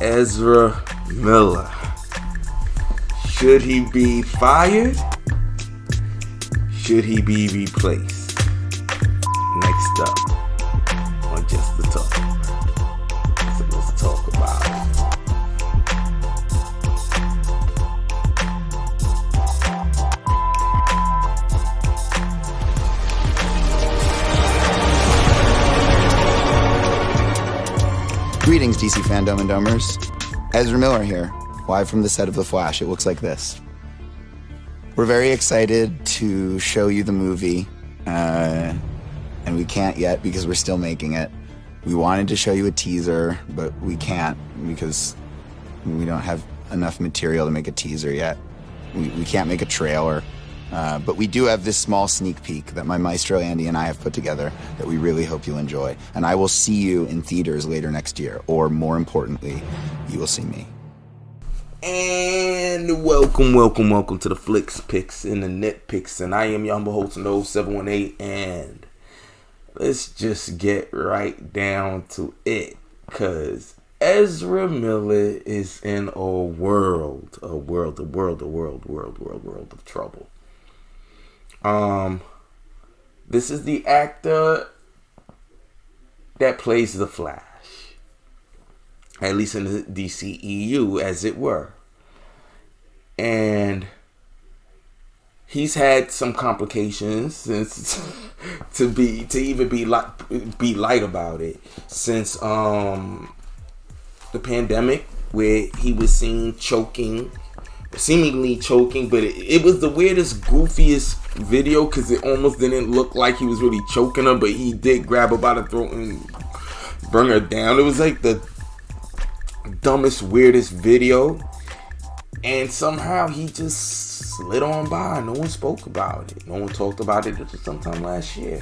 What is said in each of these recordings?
Ezra Miller. Should he be fired? Should he be replaced? Next up on Just the Talk. So let's talk about it. Greetings, DC fandom and domers. Ezra Miller here, live from the set of The Flash. It looks like this. We're very excited to show you the movie, and we can't yet because we're still making it. We wanted to show you a teaser, but we can't because we don't have enough material to make a teaser yet. We can't make a trailer, but we do have this small sneak peek that my maestro Andy and I have put together that we really hope you'll enjoy. And I will see you in theaters later next year, or more importantly, you will see me. And welcome to the Flicks Picks and the Nitpicks, and I am your humble host, No 718, and let's just get right down to it, cause Ezra Miller is in a world of trouble. This is the actor that plays the Flash, at least in the DCEU, as it were. And he's had some complications since to even be light about it since the pandemic, where he was seen seemingly choking, but it was the weirdest, goofiest video because it almost didn't look like he was really choking her, but he did grab her by the throat and bring her down. It was like the dumbest, weirdest video, and somehow he just slid on by. No one spoke about it. No one talked about it until sometime last year,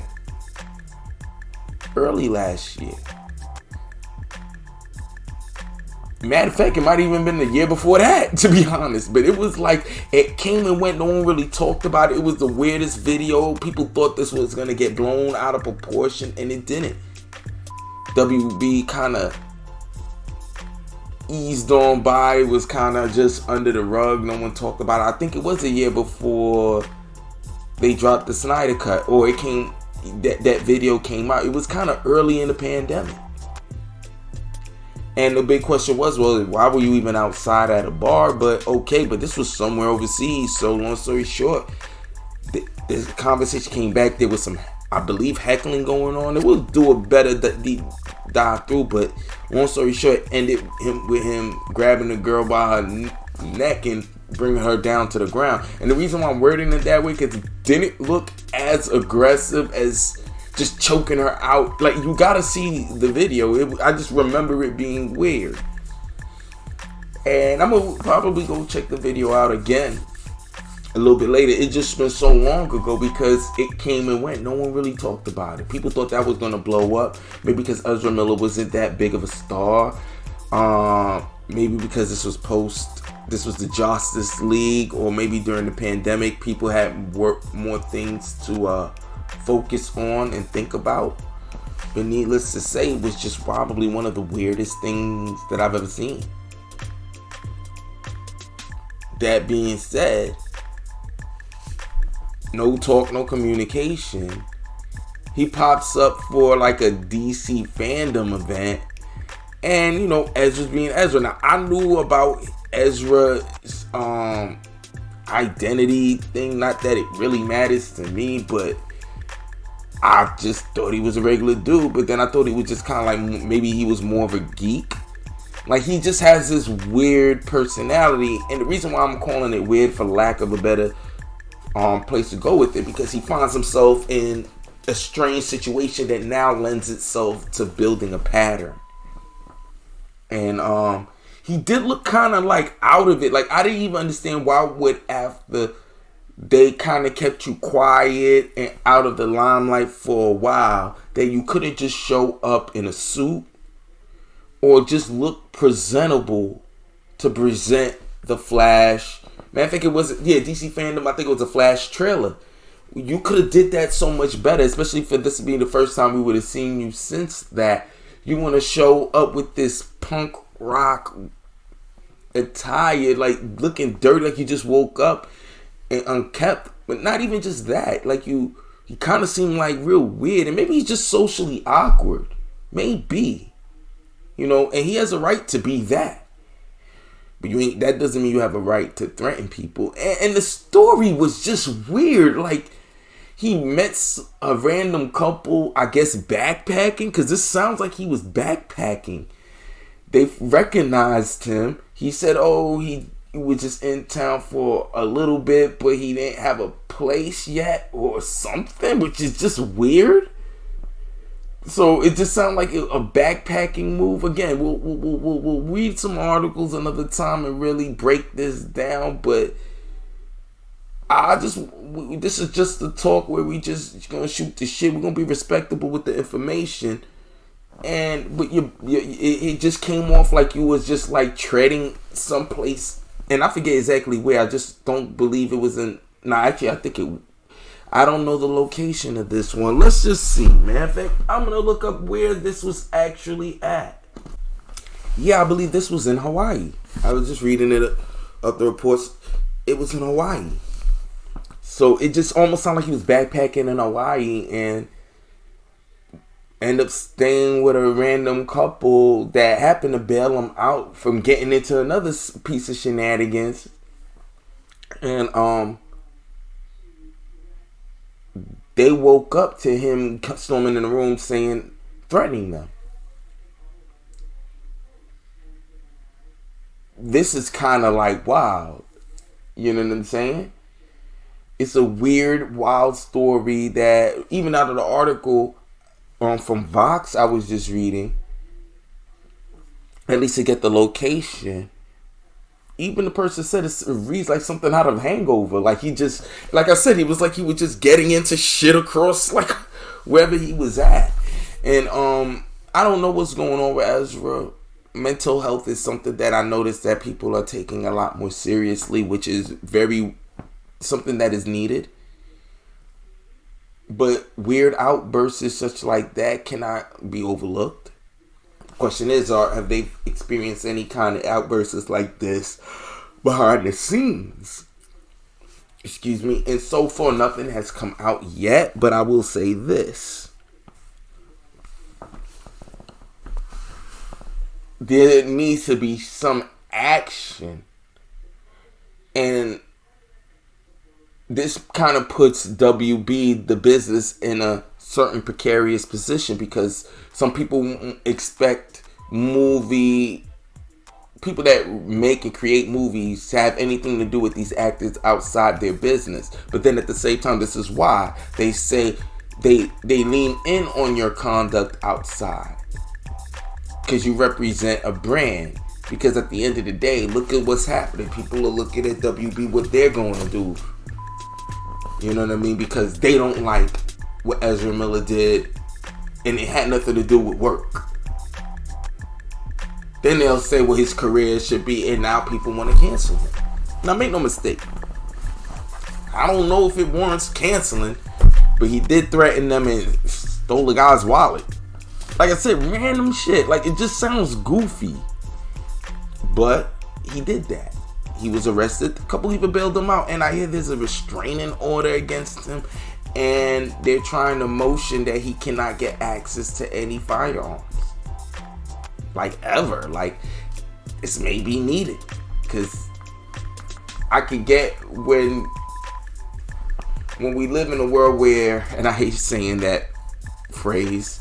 early last year. Matter of fact, it might have even been the year before that, to be honest. But it was like, it came and went. No one really talked about it. It was the weirdest video. People thought this was going to get blown out of proportion, and it didn't. WB kind of eased on by. It was kind of just under the rug. No one talked about it. I think it was a year before they dropped the Snyder Cut, or that video came out. It was kind of early in the pandemic. And the big question was, well, why were you even outside at a bar? But this was somewhere overseas. So long story short, this conversation came back. There was some, I believe, heckling going on. It will do a better deep dive through. But long story short, ended with him grabbing the girl by her neck and bringing her down to the ground. And the reason why I'm wording it that way, because it didn't look as aggressive as just choking her out. Like, you gotta see the video. I just remember it being weird. And I'm gonna probably go check the video out again a little bit later. It just been so long ago because it came and went. No one really talked about it. People thought that was gonna blow up. Maybe because Ezra Miller wasn't that big of a star. Maybe because this was the Justice League, or maybe during the pandemic, people had more things to focus on and think about. But needless to say, it was just probably one of the weirdest things that I've ever seen. That being said, no talk, no communication. He pops up for like a DC fandom event, and Ezra's being Ezra. Now, I knew about Ezra's identity thing, not that it really matters to me, but I just thought he was a regular dude. But then I thought he was just kind of like, maybe he was more of a geek. Like, he just has this weird personality. And the reason why I'm calling it weird, for lack of a better place to go with it, because he finds himself in a strange situation that now lends itself to building a pattern. And he did look kind of like out of it. Like, I didn't even understand why would, after they kind of kept you quiet and out of the limelight for a while, that you couldn't just show up in a suit or just look presentable to present the Flash. Man, I think it was, DC fandom, I think it was a Flash trailer. You could have did that so much better, especially for this being the first time we would have seen you since that. You want to show up with this punk rock attire, like looking dirty, like you just woke up and unkept. But not even just that, like he kind of seemed like real weird, and maybe he's just socially awkward. Maybe, and he has a right to be that. But that doesn't mean you have a right to threaten people. And the story was just weird. Like, he met a random couple, I guess, backpacking, because this sounds like he was backpacking. They recognized him. He said, he was just in town for a little bit, but he didn't have a place yet or something, which is just weird. So it just sounded like a backpacking move. Again, we'll read some articles another time and really break this down, but this is just the talk where we just gonna shoot the shit. We're gonna be respectable with the information. But it just came off like you was just like treading someplace, and I forget exactly where. I just don't believe it was in. Actually, I don't know the location of this one. Let's just see, man. In fact, I'm gonna look up where this was actually at. Yeah, I believe this was in Hawaii. I was just reading it up the reports. It was in Hawaii. So it just almost sounded like he was backpacking in Hawaii and end up staying with a random couple that happened to bail him out from getting into another piece of shenanigans. And they woke up to him storming in the room threatening them. This is kind of like wild. You know what I'm saying? It's a weird, wild story that even out of the article from Vox I was just reading, at least to get the location, even the person said it reads like something out of Hangover. Like he just, like I said, he was just getting into shit across like wherever he was at. And I don't know what's going on with Ezra. Mental health is something that I noticed that people are taking a lot more seriously, which is something that is needed. But weird outbursts such like that cannot be overlooked. Question is, have they experienced any kind of outbursts like this behind the scenes? Excuse me. And so far, nothing has come out yet. But I will say this. There needs to be some action. And this kind of puts WB, the business, in a certain precarious position, because some people expect people that make and create movies to have anything to do with these actors outside their business. But then at the same time, this is why they say they lean in on your conduct outside, because you represent a brand. Because at the end of the day, look at what's happening. People are looking at WB, what they're going to do. You know what I mean? Because they don't like what Ezra Miller did, and it had nothing to do with work. Then they'll say, well, his career should be, and now people want to cancel him. Now, make no mistake. I don't know if it warrants canceling, but he did threaten them and stole the guy's wallet. Like I said, random shit. Like, it just sounds goofy. But he did that. He was arrested. A couple people bailed him out. And I hear there's a restraining order against him. And they're trying to motion that he cannot get access to any firearms. Like, ever. Like, this may be needed. Because I could get when we live in a world where, and I hate saying that phrase,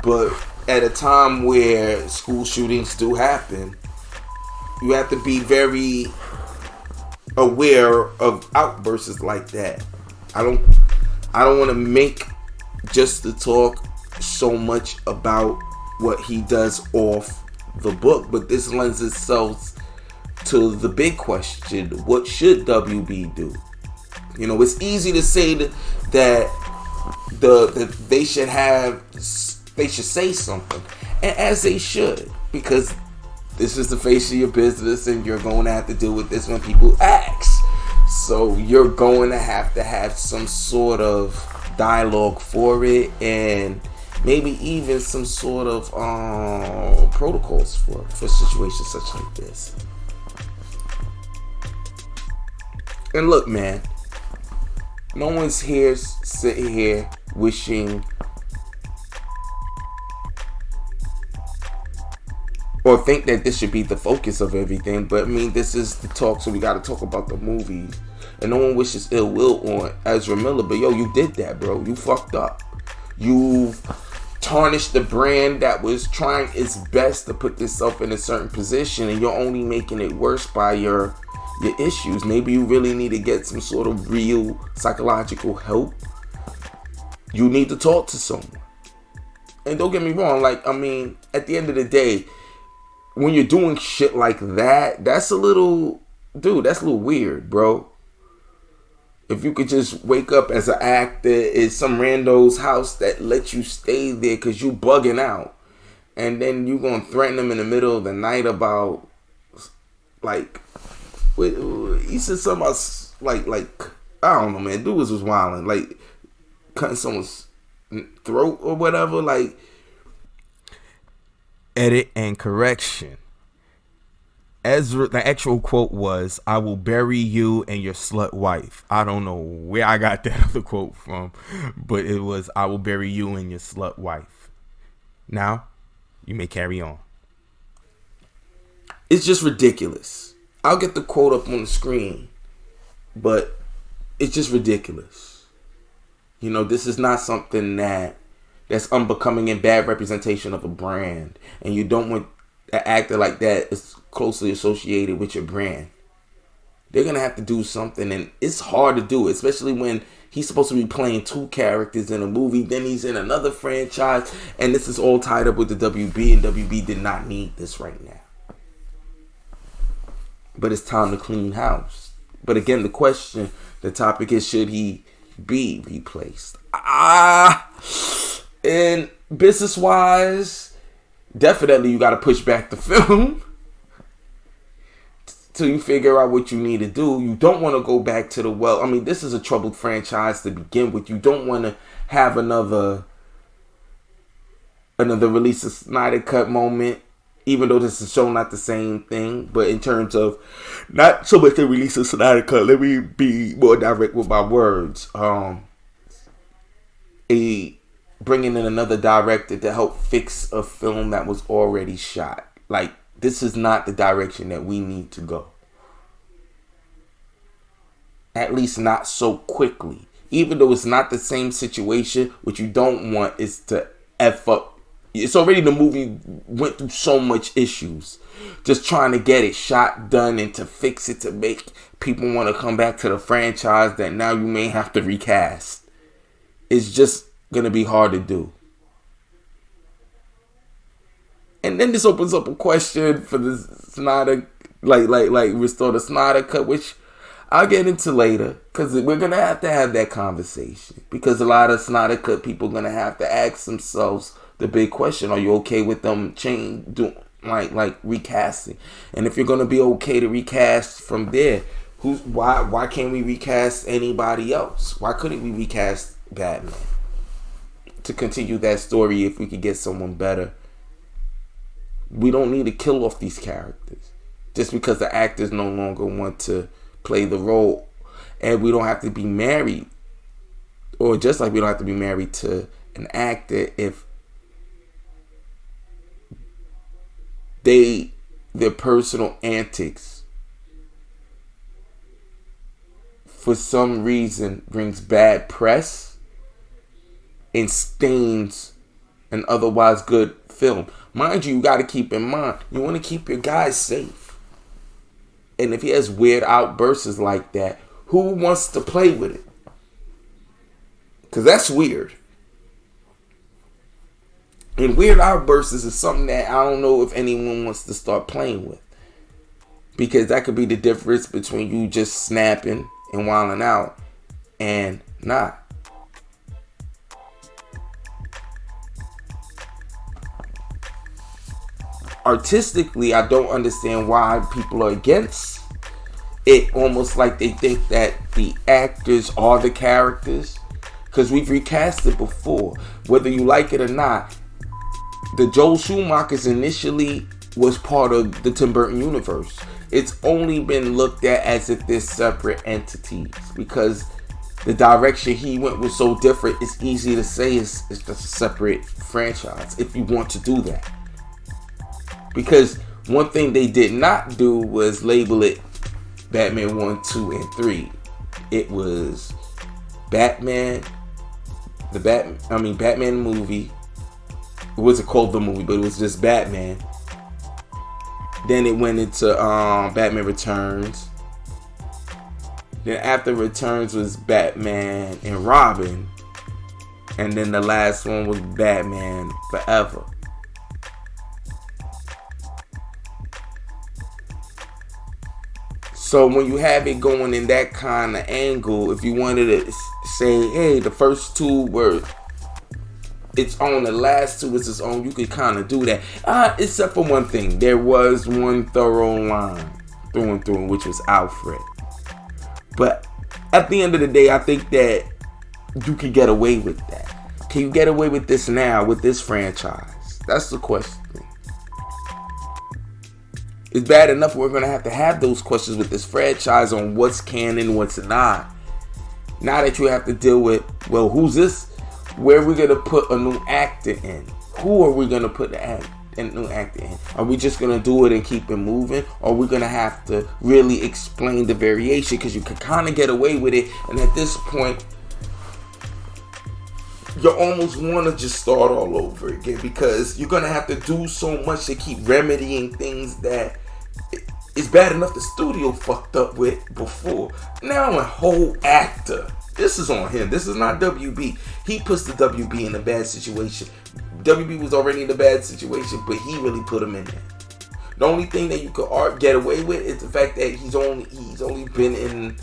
but at a time where school shootings do happen, you have to be very aware of outbursts like that. I don't want to make just the talk so much about what he does off the book, but this lends itself to the big question: what should WB do? You know, it's easy to say that they should say something, and as they should, because this is the face of your business, and you're going to have to deal with this when people ask. So you're going to have some sort of dialogue for it, and maybe even some sort of protocols for situations such like this. And look, man, no one's here sitting here wishing or think that this should be the focus of everything, but I mean, this is the talk, so we got to talk about the movies. And no one wishes ill will on Ezra Miller, but yo, you did that, bro. You fucked up. You've tarnished the brand that was trying its best to put itself in a certain position, and you're only making it worse by your issues. Maybe you really need to get some sort of real psychological help. You need to talk to someone. And don't get me wrong, like, I mean, at the end of the day, when you're doing shit like that, that's a little weird, bro. If you could just wake up as an actor in some rando's house that lets you stay there because you bugging out, and then you gonna threaten them in the middle of the night about, like, he said something about, like I don't know, man. Dude was wilding, like cutting someone's throat or whatever. Like, edit and correction. Ezra, the actual quote was, "I will bury you and your slut wife." I don't know where I got that other quote from, but it was, "I will bury you and your slut wife." Now, you may carry on. It's just ridiculous. I'll get the quote up on the screen, but it's just ridiculous. You know, this is not something that's unbecoming and bad representation of a brand, and you don't want an actor like that is closely associated with your brand. They're gonna have to do something, and it's hard to do, especially when he's supposed to be playing two characters in a movie, then he's in another franchise, and this is all tied up with the WB, and WB did not need this right now. But it's time to clean house. But again, the topic is, should he be replaced? And business wise, definitely you got to push back the film till you figure out what you need to do. You don't want to go back to the well. I mean, this is a troubled franchise to begin with. You don't want to have another release of Snyder Cut moment, even though this is shown not the same thing. But in terms of not so much the release of Snyder Cut, let me be more direct with my words. Bringing in another director to help fix a film that was already shot. Like, this is not the direction that we need to go. At least not so quickly. Even though it's not the same situation, what you don't want is to F up. It's already, the movie went through so much issues. Just trying to get it shot, done, and to fix it to make people want to come back to the franchise that now you may have to recast. It's just going to be hard to do. And then this opens up a question for the Snyder, like restore the Snyder Cut, which I'll get into later, because we're going to have that conversation. Because a lot of Snyder Cut people are going to have to ask themselves the big question: are you okay with them like recasting? And if you're going to be okay to recast from there, why can't we recast anybody else? Why couldn't we recast Batman to continue that story if we could get someone better? We don't need to kill off these characters just because the actors no longer want to play the role. And we don't have to be married, or just like we don't have to be married to an actor if their personal antics for some reason brings bad press and stains an otherwise good film. Mind you, got to keep in mind, you want to keep your guys safe. And if he has weird outbursts like that, who wants to play with it? Because that's weird. And weird outbursts is something that I don't know if anyone wants to start playing with. Because that could be the difference between you just snapping and wilding out and not. Artistically, I don't understand why people are against it. Almost like they think that the actors are the characters. because we've recast it before. Whether you like it or not, the Joel Schumachers initially was part of the Tim Burton universe. It's only been looked at as if they're separate entities because the direction he went was so different. It's easy to say it's just a separate franchise if you want to do that. Because one thing they did not do was label it Batman 1, 2, and 3. It was Batman, Batman movie. It wasn't called the movie, but it was just Batman. Then it went into Batman Returns. Then after Returns was Batman and Robin. And then the last one was Batman Forever. So when you have it going in that kind of angle, if you wanted to say, hey, the first two were its own, the last two is its own, you could kind of do that. Except for one thing. There was one thorough line through and through, which was Alfred. But at the end of the day, I think that you can get away with that. Can you get away with this now, with this franchise? That's the question. It's bad enough we're going to have those questions with this franchise on what's canon, what's not. Now that you have to deal with, well, who's this? Where are we going to put a new actor in? Who are we going to put a new actor in? Are we just going to do it and keep it moving? Or are we going to have to really explain the variation? Because you can kind of get away with it. And at this point, you almost want to just start all over again. Because you're going to have to do so much to keep remedying things that it's bad enough the studio fucked up with before. Now a whole actor. This is on him. This is not WB. He puts the WB in a bad situation. WB was already in a bad situation, but he really put him in there. The only thing that you could get away with is the fact that he's only been in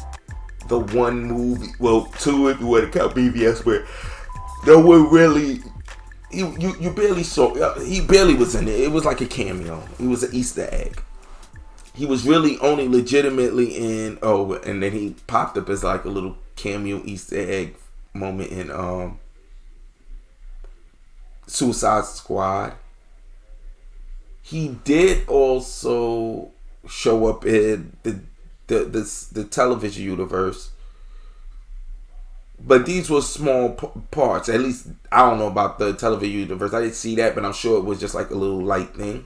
the one movie, well, two if you want to count BVS, where there were really you barely saw. He barely was in it. It was like a cameo. He was an Easter egg. He was really only legitimately in, and then he popped up as like a little cameo Easter egg moment in Suicide Squad. He did also show up in the television universe, but these were small parts. At least I don't know about the television universe. I didn't see that, but I'm sure it was just like a little light thing.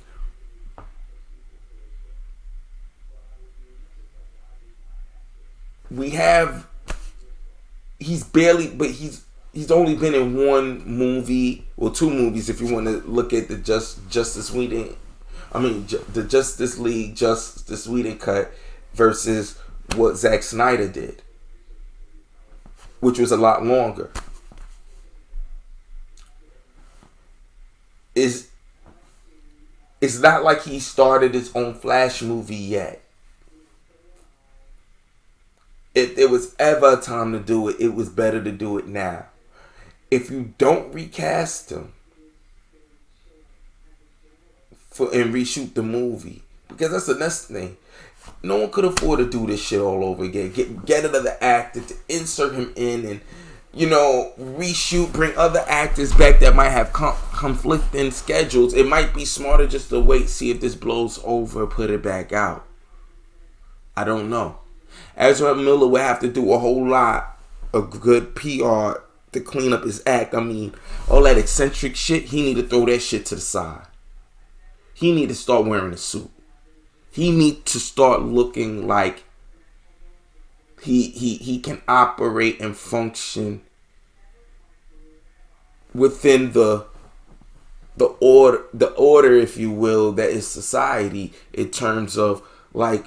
He's only been in one movie, or two movies if you want to look at the Justice Whedon, the Justice League Justice Whedon cut versus what Zack Snyder did, which was a lot longer. It's not like he started his own Flash movie yet. If there was ever a time to do it, it was better to do it now. If you don't recast him and reshoot the movie, because that's the next thing. No one could afford to do this shit all over again. Get another actor to insert him in and, reshoot, bring other actors back that might have conflicting schedules. It might be smarter just to wait, see if this blows over, put it back out. I don't know. Ezra Miller would have to do a whole lot of good PR to clean up his act. All that eccentric shit, he need to throw that shit to the side. He need to start wearing a suit. He need to start looking like he can operate and function within the order, if you will, that is society, in terms of like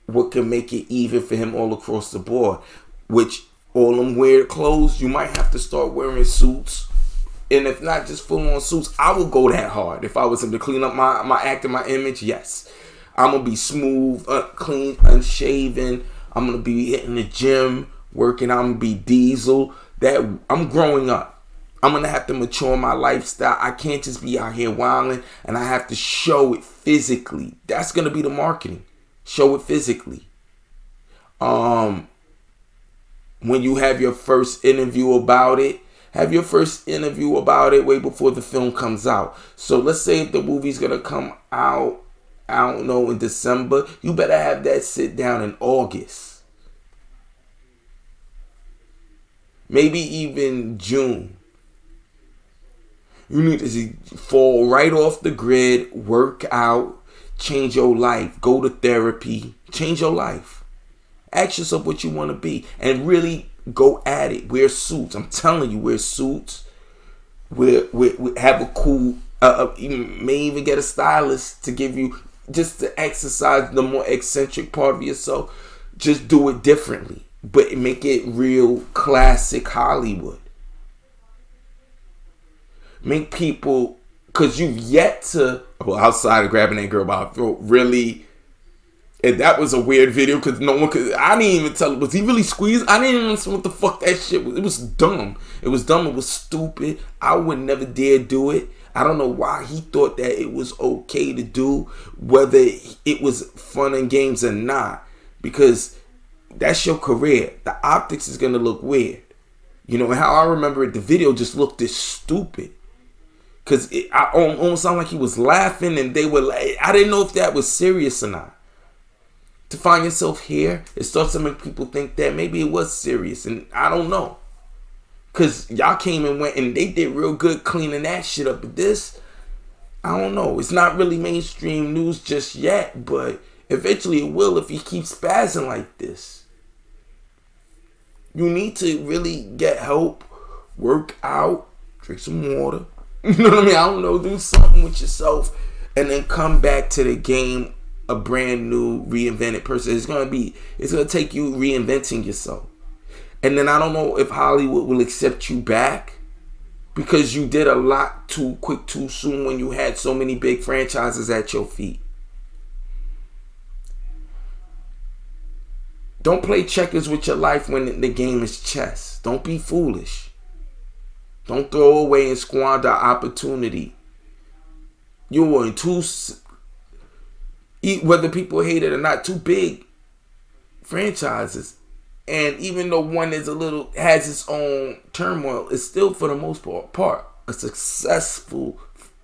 what can make it even for him all across the board. Which all them weird clothes, you might have to start wearing suits. And if not just full on suits, I would go that hard. If I was him to clean up my act and my image, yes. I'm going to be smooth, clean, unshaven. I'm going to be hitting the gym, working. I'm going to be diesel. That I'm growing up. I'm going to have to mature my lifestyle. I can't just be out here wilding, and I have to show it physically. That's going to be the marketing. Show it physically. when you have your first interview about it, have your first interview about it way before the film comes out. So let's say if the movie's going to come out, I don't know, in December, you better have that sit down in August. Maybe even June. You need to fall right off the grid, work out, change your life, go to therapy, change your life. Ask yourself what you want to be and really go at it. Wear suits. I'm telling you, wear suits. We have a cool, you may even get a stylist to give you, just to exercise the more eccentric part of yourself. Just do it differently, but make it real classic Hollywood. Make people, because you've yet to, well, outside of grabbing that girl by her throat, really, and that was a weird video because no one could, I didn't even tell, was he really squeezed? I didn't even know what the fuck that shit was. It was dumb. It was dumb. It was stupid. I would never dare do it. I don't know why he thought that it was okay to do, whether it was fun and games or not, because that's your career. The optics is going to look weird. You know, how I remember it, the video just looked this stupid. Because I almost sounded like he was laughing and they were like, I didn't know if that was serious or not. To find yourself here, it starts to make people think that maybe it was serious. And I don't know. Because y'all came and went and they did real good cleaning that shit up. But this, I don't know. It's not really mainstream news just yet. But eventually it will if he keeps spazzing like this. You need to really get help, work out, drink some water. You know what I mean? I don't know. Do something with yourself and then come back to the game a brand new, reinvented person. It's going to take you reinventing yourself. And then I don't know if Hollywood will accept you back because you did a lot too quick, too soon when you had so many big franchises at your feet. Don't play checkers with your life when the game is chess. Don't be foolish. Don't throw away and squander opportunity. You were in two, whether people hate it or not, two big franchises. And even though one is has its own turmoil, it's still for the most part a successful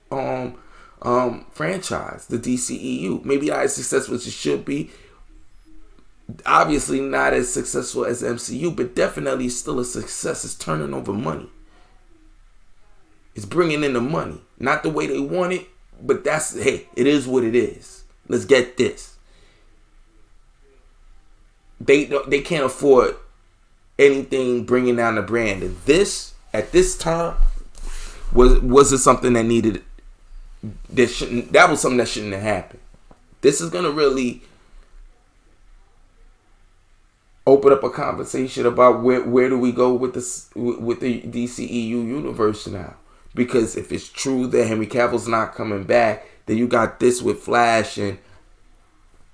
franchise, the DCEU. Maybe not as successful as it should be. Obviously not as successful as MCU, but definitely still a success. It's turning over money. It's bringing in the money. Not the way they want it, but it is what it is. Let's get this. They can't afford anything bringing down the brand. And this, at this time, was something that needed, that was something that shouldn't have happened. This is going to really open up a conversation about where do we go with the DCEU universe now. Because if it's true that Henry Cavill's not coming back, then you got this with Flash. And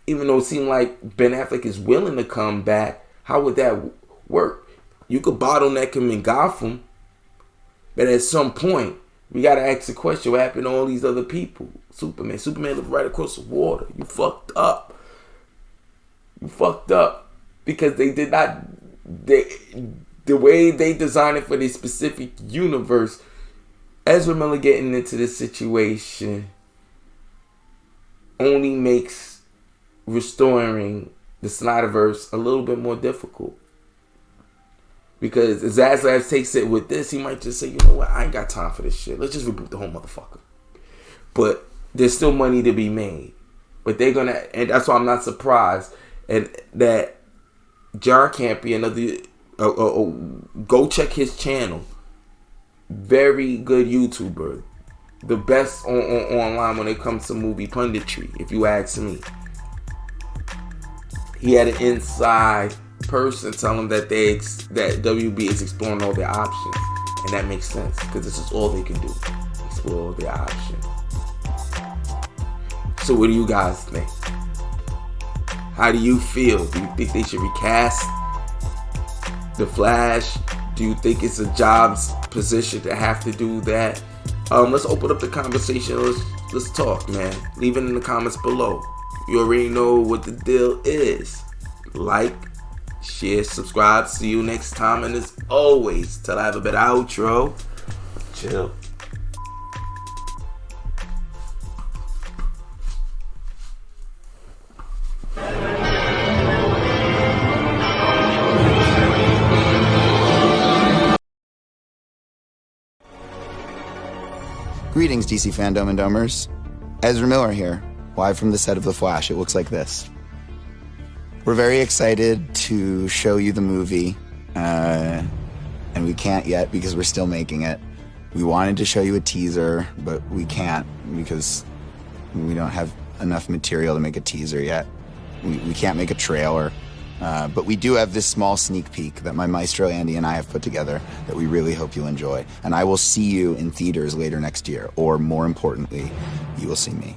even though it seemed like Ben Affleck is willing to come back, how would that work? You could bottleneck him in Gotham. But at some point, we got to ask the question, what happened to all these other people? Superman lived right across the water. You fucked up. Because they did not... The way they designed it for this specific universe... Ezra Miller getting into this situation only makes restoring the Snyderverse a little bit more difficult. Because as Zack takes it with this, he might just say, you know what, I ain't got time for this shit. Let's just reboot the whole motherfucker. But there's still money to be made. But they're going to, and that's why I'm not surprised and that John can't be another, go check his channel. Very good YouTuber. The best online when it comes to movie punditry, if you ask me. He had an inside person tell him that that WB is exploring all their options. And that makes sense, because this is all they can do. Explore all their options. So what do you guys think? How do you feel? Do you think they should recast The Flash? Do you think it's a job's position to have to do that? Let's open up the conversation. Let's talk, man. Leave it in the comments below. You already know what the deal is. Like, share, subscribe. See you next time. And as always, till I have a better outro, chill. Greetings, DC fandom and domers. Ezra Miller here, live from the set of The Flash. It looks like this. We're very excited to show you the movie, and we can't yet because we're still making it. We wanted to show you a teaser, but we can't because we don't have enough material to make a teaser yet. We can't make a trailer. But we do have this small sneak peek that my maestro Andy and I have put together that we really hope you'll enjoy. And I will see you in theaters later next year, or more importantly, you will see me.